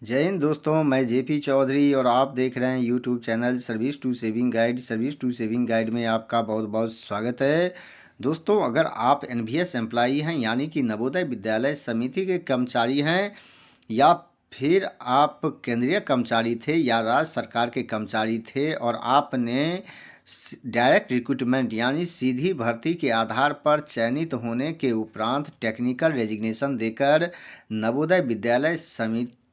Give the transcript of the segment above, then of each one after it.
जय हिंद दोस्तों, मैं जेपी चौधरी और आप देख रहे हैं YouTube channel service to saving guide. Service to saving guide में आपका बहुत बहुत स्वागत है। दोस्तों, अगर आप एनवीएस एम्प्लाई हैं यानी कि नवोदय विद्यालय समिति के कर्मचारी हैं, या फिर आप केंद्रीय कर्मचारी थे या राज्य सरकार के कर्मचारी थे और आपने डायरेक्ट रिक्रूटमेंट यानी सीधी भर्ती के आधार पर चयनित होने के उपरांत टेक्निकल रेजिग्नेशन देकर नवोदय विद्यालय समिति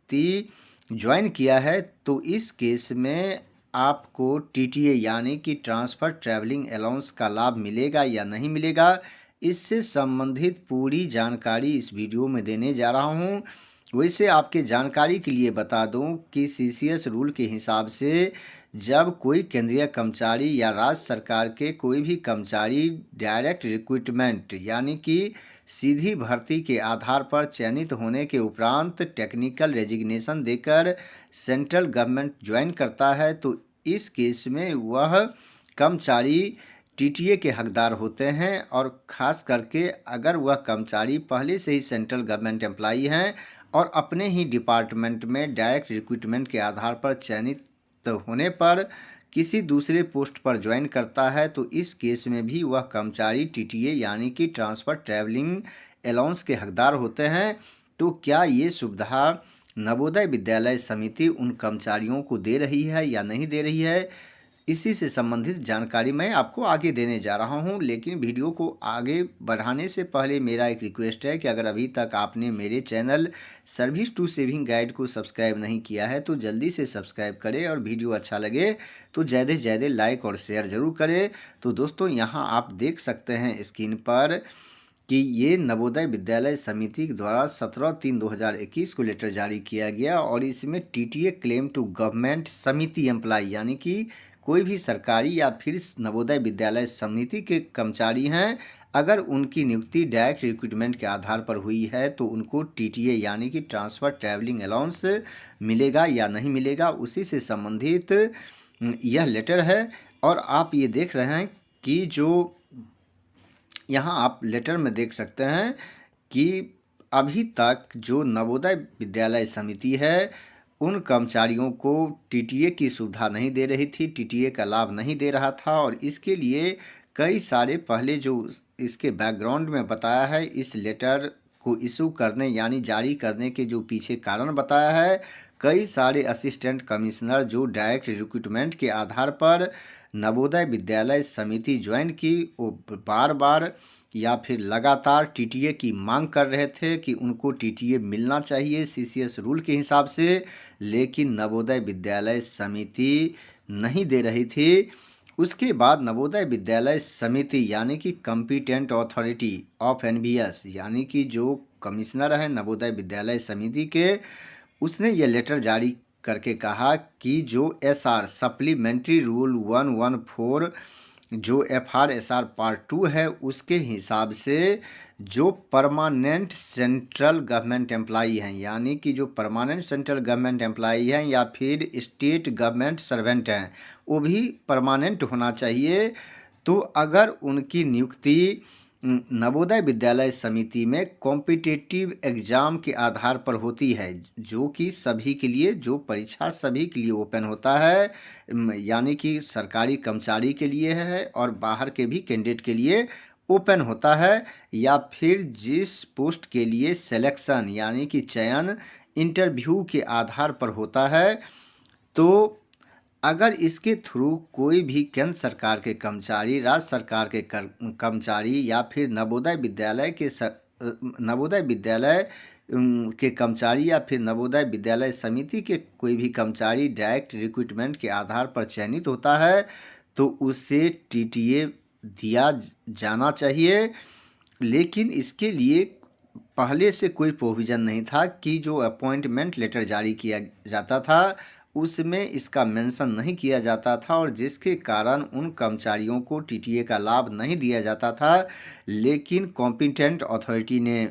ज्वाइन किया है, तो इस केस में आपको टीटीए यानी कि ट्रांसफ़र ट्रैवलिंग अलाउंस का लाभ मिलेगा या नहीं मिलेगा, इससे संबंधित पूरी जानकारी इस वीडियो में देने जा रहा हूं। वैसे आपके जानकारी के लिए बता दूं कि सीसीएस रूल के हिसाब से जब कोई केंद्रीय कर्मचारी या राज्य सरकार के कोई भी कर्मचारी डायरेक्ट रिक्रूटमेंट यानी कि सीधी भर्ती के आधार पर चयनित होने के उपरांत टेक्निकल रेजिग्नेशन देकर सेंट्रल गवर्नमेंट ज्वाइन करता है, तो इस केस में वह कर्मचारी टीटीए के हकदार होते हैं। और ख़ास करके अगर वह कर्मचारी पहले से ही सेंट्रल गवर्नमेंट एम्प्लॉई हैं और अपने ही डिपार्टमेंट में डायरेक्ट रिक्रूटमेंट के आधार पर चयनित होने पर किसी दूसरे पोस्ट पर ज्वाइन करता है, तो इस केस में भी वह कर्मचारी टीटीए यानी कि ट्रांसफ़र ट्रैवलिंग अलाउंस के हकदार होते हैं। तो क्या ये सुविधा नवोदय विद्यालय समिति उन कर्मचारियों को दे रही है या नहीं दे रही है, इसी से संबंधित जानकारी मैं आपको आगे देने जा रहा हूं। लेकिन वीडियो को आगे बढ़ाने से पहले मेरा एक रिक्वेस्ट है कि अगर अभी तक आपने मेरे channel service to saving guide को सब्सक्राइब नहीं किया है तो जल्दी से सब्सक्राइब करें, और वीडियो अच्छा लगे तो ज़्यादा से ज़्यादा लाइक और शेयर ज़रूर करें। तो दोस्तों, यहाँ आप देख सकते हैं स्क्रीन पर कि ये नवोदय विद्यालय समिति के द्वारा 17/3/2021 को लेटर जारी किया गया, और इसमें टीटीए क्लेम टू गवर्नमेंट समिति एम्प्लाई यानी कि कोई भी सरकारी या फिर नवोदय विद्यालय समिति के कर्मचारी हैं, अगर उनकी नियुक्ति डायरेक्ट रिक्रूटमेंट के आधार पर हुई है तो उनको टीटीए यानी कि ट्रांसफ़र ट्रैवलिंग अलाउंस मिलेगा या नहीं मिलेगा, उसी से संबंधित यह लेटर है। और आप ये देख रहे हैं कि जो यहाँ आप लेटर में देख सकते हैं कि अभी तक जो नवोदय विद्यालय समिति है उन कर्मचारियों को टीटीए की सुविधा नहीं दे रही थी, टीटीए का लाभ नहीं दे रहा था, और इसके लिए कई सारे पहले जो इसके बैकग्राउंड में बताया है, इस लेटर को इशू करने यानी जारी करने के जो पीछे कारण बताया है, कई सारे असिस्टेंट कमिश्नर जो डायरेक्ट रिक्रूटमेंट के आधार पर नवोदय विद्यालय समिति ज्वाइन की, वो बार बार या फिर लगातार टीटीए की मांग कर रहे थे कि उनको टीटीए मिलना चाहिए सीसीएस रूल के हिसाब से, लेकिन नवोदय विद्यालय समिति नहीं दे रही थी। उसके बाद नवोदय विद्यालय समिति यानी कि कॉम्पिटेंट अथॉरिटी ऑफ एनवीएस यानी कि जो कमिश्नर है नवोदय विद्यालय समिति के, उसने ये लेटर जारी करके कहा कि जो एसआर सप्लीमेंट्री रूल 114 जो एफआरएसआर पार्ट 2 है उसके हिसाब से जो परमानेंट सेंट्रल गवर्नमेंट एम्प्लाई हैं यानी कि जो परमानेंट सेंट्रल गवर्नमेंट एम्प्लाई हैं या फिर स्टेट गवर्नमेंट सर्वेंट हैं, वो भी परमानेंट होना चाहिए। तो अगर उनकी नियुक्ति नवोदय विद्यालय समिति में कॉम्पिटिटिव एग्ज़ाम के आधार पर होती है, जो कि सभी के लिए जो परीक्षा सभी के लिए ओपन होता है, यानी कि सरकारी कर्मचारी के लिए है और बाहर के भी कैंडिडेट के लिए ओपन होता है, या फिर जिस पोस्ट के लिए सिलेक्शन यानी कि चयन इंटरव्यू के आधार पर होता है, तो अगर इसके थ्रू कोई भी केंद्र सरकार के कर्मचारी, राज्य सरकार के कर्मचारी या फिर नवोदय विद्यालय के कर्मचारी या फिर नवोदय विद्यालय समिति के कोई भी कर्मचारी डायरेक्ट रिक्रूटमेंट के आधार पर चयनित होता है, तो उसे टीटीए दिया जाना चाहिए। लेकिन इसके लिए पहले से कोई प्रोविज़न नहीं था कि जो अपॉइंटमेंट लेटर जारी किया जाता था उसमें इसका मेंशन नहीं किया जाता था, और जिसके कारण उन कर्मचारियों को टीटीए का लाभ नहीं दिया जाता था। लेकिन कॉम्पिटेंट अथॉरिटी ने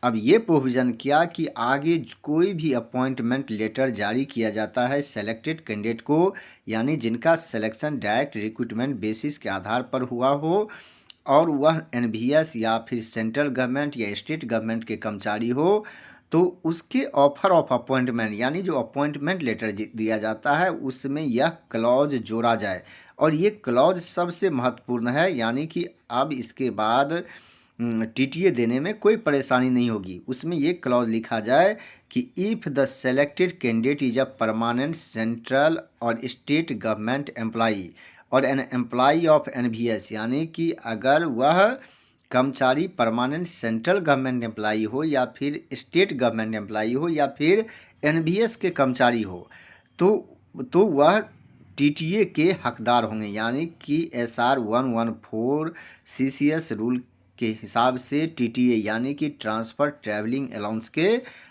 अब ये प्रोविज़न किया कि आगे कोई भी अपॉइंटमेंट लेटर जारी किया जाता है सेलेक्टेड कैंडिडेट को, यानी जिनका सिलेक्शन डायरेक्ट रिक्रूटमेंट बेसिस के आधार पर हुआ हो और वह एनवीएस या फिर सेंट्रल गवर्नमेंट या स्टेट गवर्नमेंट के कर्मचारी हो, तो उसके ऑफर ऑफ अपॉइंटमेंट यानी जो अपॉइंटमेंट लेटर दिया जाता है उसमें यह क्लॉज जोड़ा जाए। और ये क्लॉज सबसे महत्वपूर्ण है, यानी कि अब इसके बाद टीटीए देने में कोई परेशानी नहीं होगी। उसमें ये क्लॉज लिखा जाए कि if the selected candidate is a permanent central और स्टेट गवर्नमेंट एम्प्लॉई और एन एम्प्लॉई ऑफ एनवीएस, यानी कि अगर वह कर्मचारी परमानेंट सेंट्रल गवर्नमेंट एम्प्लॉई हो या फिर स्टेट गवर्नमेंट एम्प्लॉई हो या फिर एनवीएस के कर्मचारी हो, तो वह टीटीए के हकदार होंगे। यानी कि SR 114 CCS रूल के हिसाब से टीटीए यानी कि ट्रांसफ़र ट्रैवलिंग अलाउंस के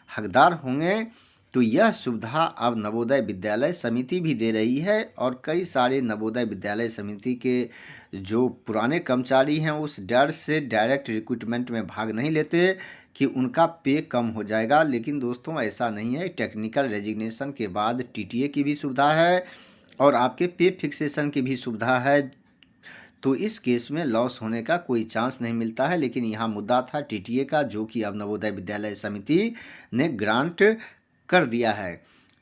हकदार होंगे। तो यह सुविधा अब नवोदय विद्यालय समिति भी दे रही है और कई सारे नवोदय विद्यालय समिति के जो पुराने कर्मचारी हैं उस डर से डायरेक्ट रिक्रूटमेंट में भाग नहीं लेते कि उनका पे कम हो जाएगा। लेकिन दोस्तों ऐसा नहीं है, टेक्निकल रेजिग्नेशन के बाद टीटीए की भी सुविधा है और आपके पे फिक्सेशन की भी सुविधा है। तो इस केस में लॉस होने का कोई चांस नहीं मिलता है। लेकिन यहाँ मुद्दा था टीटीए का, जो कि अब नवोदय विद्यालय समिति ने ग्रांट कर दिया है।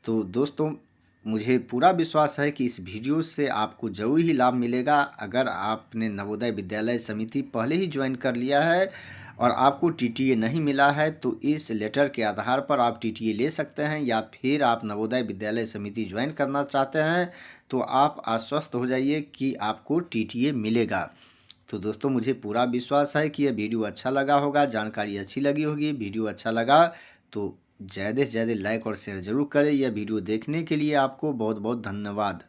तो दोस्तों मुझे पूरा विश्वास है कि इस वीडियो से आपको ज़रूर ही लाभ मिलेगा। अगर आपने नवोदय विद्यालय समिति पहले ही ज्वाइन कर लिया है और आपको टीटीए नहीं मिला है तो इस लेटर के आधार पर आप टीटीए ले सकते हैं, या फिर आप नवोदय विद्यालय समिति ज्वाइन करना चाहते हैं तो आप आश्वस्त हो जाइए कि आपको टीटीए मिलेगा। तो दोस्तों मुझे पूरा विश्वास है कि यह वीडियो अच्छा लगा होगा, जानकारी अच्छी लगी होगी। वीडियो अच्छा लगा तो ज़्यादा से ज़्यादा लाइक और शेयर ज़रूर करें। यह वीडियो देखने के लिए आपको बहुत बहुत धन्यवाद।